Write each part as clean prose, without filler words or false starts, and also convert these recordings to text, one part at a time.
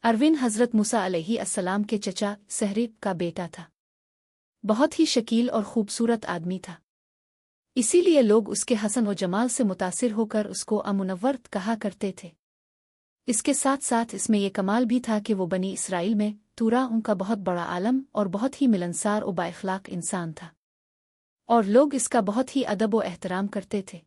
अरविन हज़रत मूसा अलैहिस्सलाम के चचा सहरिब का बेटा था। बहुत ही शकील और खूबसूरत आदमी था, इसीलिए लोग उसके हसन और जमाल से मुतासिर होकर उसको अमुनव्वर कहा करते थे। इसके साथ साथ इसमें यह कमाल भी था कि वो बनी इसराइल में तूरा उनका बहुत बड़ा आलम और बहुत ही मिलनसार और बाइखलाक इंसान था, और लोग इसका बहुत ही अदब व एहतराम करते थे।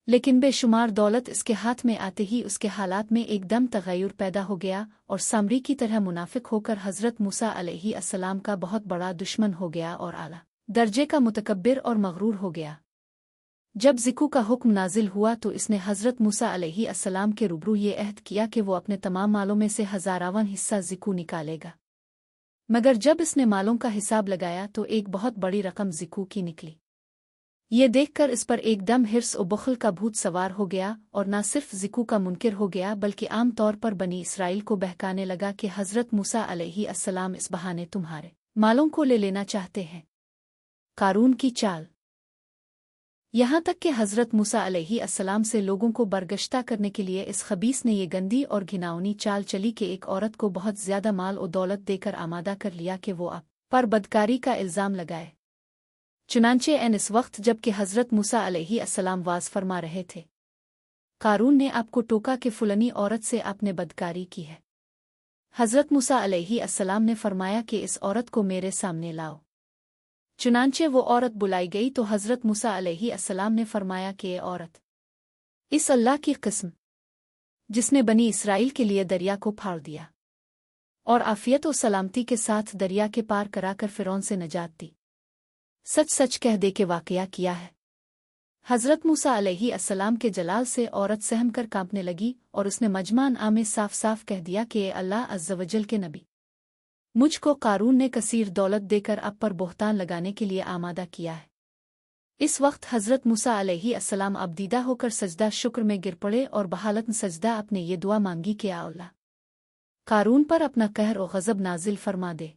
लेकिन बेशुमार दौलत इसके हाथ में आते ही उसके हालात में एकदम तगय्युर पैदा हो गया और सामरी की तरह मुनाफिक होकर हज़रत मूसा अलैहिस्सलाम का बहुत बड़ा दुश्मन हो गया और आला दर्जे का मुतकब्बिर और मगरूर हो गया। जब ज़िकू का हुक्म नाजिल हुआ तो इसने हज़रत मूसा अलैहिस्सलाम के रूबरू ये अहद किया कि वो अपने तमाम मालों में से 1000वां हिस्सा ज़िकू निकालेगा। मगर जब इसने मालों का हिसाब लगाया तो एक बहुत बड़ी रकम ज़िकू की निकली। ये देखकर इस पर एकदम हिर्स और बुख़्ल का भूत सवार हो गया और न सिर्फ ज़िकू का मुनकिर हो गया बल्कि आम तौर पर बनी इसराइल को बहकाने लगा कि हज़रत मूसा अलैहिस्सलाम इस बहाने तुम्हारे मालों को ले लेना चाहते हैं। कारून की चाल। यहाँ तक कि हज़रत मूसा अलैहिस्सलाम से लोगों को बरगश्ता करने के लिए इस खबीस ने ये गंदी और घिनौनी चाल चली कि एक औरत को बहुत ज़्यादा माल और दौलत देकर आमादा कर लिया कि वो आप पर बदकारी का इल्ज़ाम लगाए। चुनांचे इस वक्त जबकि हज़रत मूसा अलैहिस्सलाम वाज़ फरमा रहे थे, कारून ने आपको टोका कि फुलनी औरत से आपने बदकारी की है। हज़रत मूसा अलैहिस्सलाम ने फरमाया कि इस औरत को मेरे सामने लाओ। चुनांचे वो औरत बुलाई गई तो हज़रत मूसा अलैहिस्सलाम ने फरमाया कि ये औरत इस अल्लाह की कसम जिसने बनी इसराइल के लिए दरिया को फाड़ दिया और आफियत और सलामती के साथ दरिया के पार कराकर फ़िरौन से नजात दी, सच सच कह दे के वाक़या किया है। हज़रत मूसा अलैहिस्सलाम के जलाल से औरत सहम कर कांपने लगी और उसने मजमान आमे साफ साफ कह दिया कि ये अल्लाह अज़्ज़वजल के नबी, मुझको कारून ने कसीर दौलत देकर अब पर बोहतान लगाने के लिए आमादा किया है। इस वक्त हज़रत मूसा अलैहिस्सलाम अबदीदा होकर सजदा शुक्र में गिर पड़े और बहालत सजदा अपने ये दुआ मांगी कि या अल्लाह, कारून पर अपना कहर और गज़ब नाजिल फरमा दे।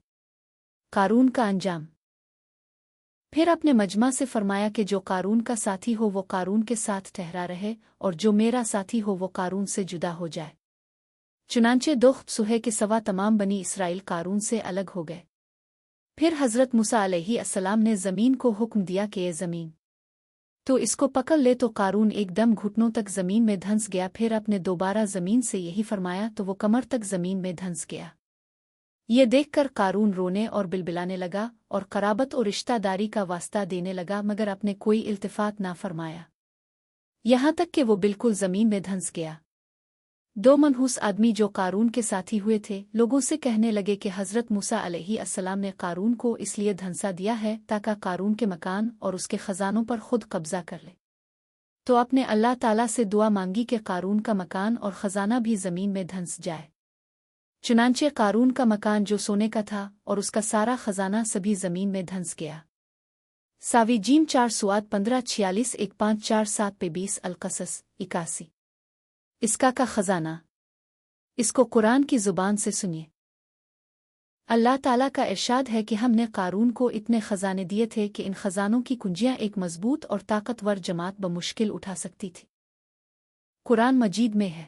कारून का अंजाम। फिर अपने मजमा से फरमाया कि जो कारून का साथी हो वो कारून के साथ ठहरा रहे और जो मेरा साथी हो वो कारून से जुदा हो जाए। चुनांचे सुहे के सवा तमाम बनी इसराइल कारून से अलग हो गए। फिर हज़रत मूसा अलैहिस्सलाम ने ज़मीन को हुक्म दिया कि ये ज़मीन तो इसको पकड़ ले, तो कारून एकदम घुटनों तक ज़मीन में धंस गया। फिर अपने दोबारा ज़मीन से यही फरमाया तो वो कमर तक ज़मीन में धंस गया। ये देखकर कारून रोने और बिलबिलाने लगा और कराबत और रिश्तादारी का वास्ता देने लगा, मगर अपने कोई इल्तिफ़ात ना फरमाया, यहाँ तक कि वो बिल्कुल ज़मीन में धंस गया। दो मनहूस आदमी जो कारून के साथी हुए थे लोगों से कहने लगे कि हज़रत मूसा अलैहिस्सलाम ने कारून को इसलिए धंसा दिया है ताकि कारून के मकान और उसके ख़जानों पर खुद कब्ज़ा कर ले। तो अपने अल्लाह ताला से दुआ मांगी कि कारून का मकान और ख़जाना भी ज़मीन में धंस जाए। चुनांचे कारून का मकान जो सोने का था और उसका सारा ख़जाना सभी ज़मीन में धंस गया। सावी जीम 4 सुआद 1546 1547 पे 20 अल-क़सस 81। इसका का ख़जाना। इसको कुरान की ज़ुबान से सुनिए। अल्लाह ताला का इरशाद है कि हमने कारून को इतने ख़जाने दिए थे कि इन ख़जानों की कुंजियां एक मज़बूत और ताकतवर जमात बमुश्किल उठा सकती थी। कुरान मजीद में है,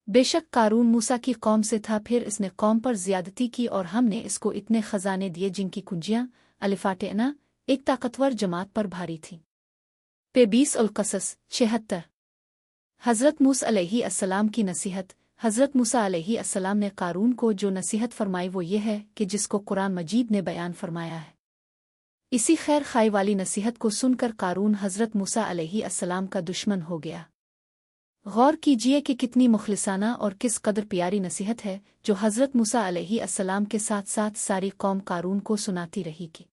बेशक कारून मूसा की कौम से था, फिर इसने कौम पर ज़्यादती की और हमने इसको इतने ख़जाने दिए जिनकी कुंजियां अलिफाटेना एक ताकतवर जमात पर भारी थीं। पे 20 अल-क़सस 76। हज़रत मूसा अलैहिस्सलाम की नसीहत। हज़रत मूसा अलैहिस्सलाम ने कारून को जो नसीहत फरमाई वो ये है कि जिसको कुरान मजीद ने बयान फरमाया है। इसी खैर खाई वाली नसीहत को सुनकर कारून हज़रत मूसा अलैहिस्सलाम का दुश्मन हो गया। गौर कीजिए कि कितनी मुखलिसाना और किस कदर प्यारी नसीहत है जो हज़रत मूसा अलैहिस्सलाम के साथ साथ सारी कौम कारून को सुनाती रही कि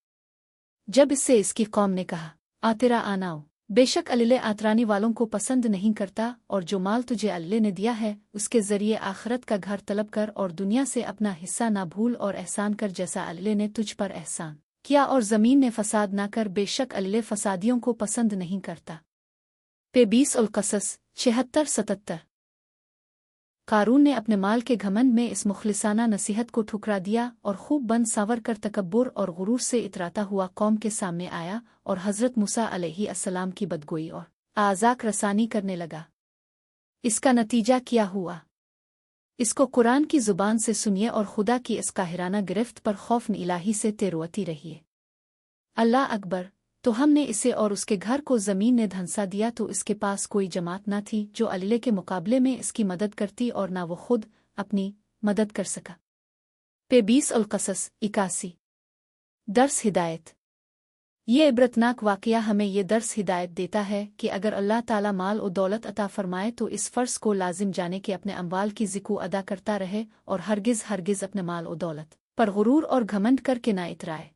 जब इससे इसकी कौम ने कहा, आ तेरा आनाओ, बेशक अल्लाह आतरानी वालों को पसंद नहीं करता, और जो माल तुझे अल्लाह ने दिया है उसके ज़रिए आखिरत का घर तलब कर और दुनिया से अपना हिस्सा ना भूल और एहसान कर जैसा अल्लाह ने तुझ पर एहसान किया, और ज़मीन में फसाद ना कर, बेशक अल्लाह फसादियों को पसंद नहीं करता। पे 20 अल-क़सस 76-77। कारून ने अपने माल के घमंड में इस मुखलिसाना नसीहत को ठुकरा दिया और खूब बन सावर कर तकब्बुर और गुरूर से इतराता हुआ कौम के सामने आया और हज़रत मूसा अलैहिस्सलाम की बदगोई और आज़ाक रसानी करने लगा। इसका नतीजा क्या हुआ? اس کو قرآن کی زبان سے سنیے اور خدا کی اس قاہرانہ گرفت پر خوف الہی سے تیروتی رہیے۔ اللہ اکبر۔ تو ہم نے اسے اور اس کے گھر کو زمین نے دھنسا دیا تو اس کے پاس کوئی جماعت نہ تھی جو اللہ کے مقابلے میں اس کی مدد کرتی اور نہ وہ خود اپنی مدد کر سکا۔ 20 القصص 81 درس ہدایت۔ یہ عبرتناک واقعہ ہمیں یہ درس ہدایت دیتا ہے کہ اگر اللہ تعالی مال و دولت عطا فرمائے تو اس فرض کو لازم جانے کہ اپنے اموال کی ذکو ادا کرتا رہے اور ہرگز اپنے مال و دولت پر غرور اور گھمنڈ کر کے نہ اترائے،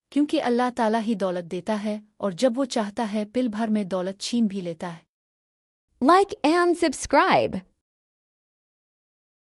کیونکہ اللہ تعالی ہی دولت دیتا ہے اور جب وہ چاہتا ہے پل بھر میں دولت چھین بھی لیتا ہے۔ Like and subscribe.